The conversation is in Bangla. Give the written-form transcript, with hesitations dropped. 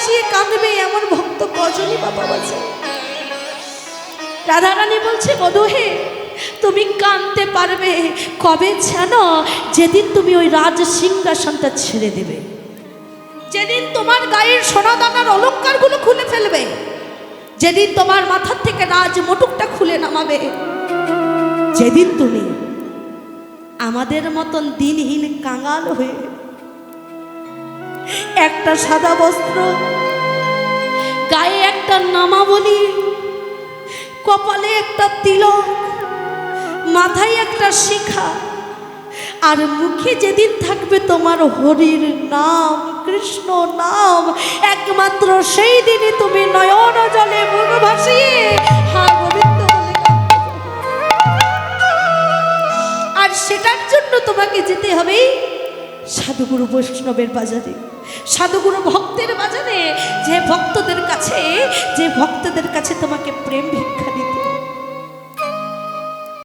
ভাসিয়ে কাঁদবে এমন ভক্ত কজনই বা পাওয়া যায়। রাধারানী বলছে, বধূ হে, তুমি কাঁদতে পারবে কবে জানো? যেদিন তুমি ওই রাজ সিংহাসনটা ছেড়ে দেবে, যেদিন তোমার গায়ের সোনাদানার অলংকারগুলো খুলে ফেলবে, যেদিন তোমার মাথার থেকে রাজ মুটুকটা খুলে নামাবে, যেদিন তুমি আমাদের মতন দিনহীন কাঙাল হয়ে একটা সাদা বস্ত্র, গায়ে একটা নামাবলী, কপালে একটা তিলক, মাথায় একটা শিখা, আর মুখে যেদিন থাকবে তোমার হরির নাম, কৃষ্ণ নাম, একমাত্র সেই দিনই তুমি নয়ন জলে মুখ ভাসিয়ে হা গোবিন্দ বলে কাঁদবে। আর সেটার জন্য তোমাকে যেতে হবে সাধুগুরু বৈষ্ণবের বাজারে, সাধুগুরু ভক্তের বাজারে, যে ভক্তদের কাছে তোমাকে প্রেম ভিক্ষা দিতে।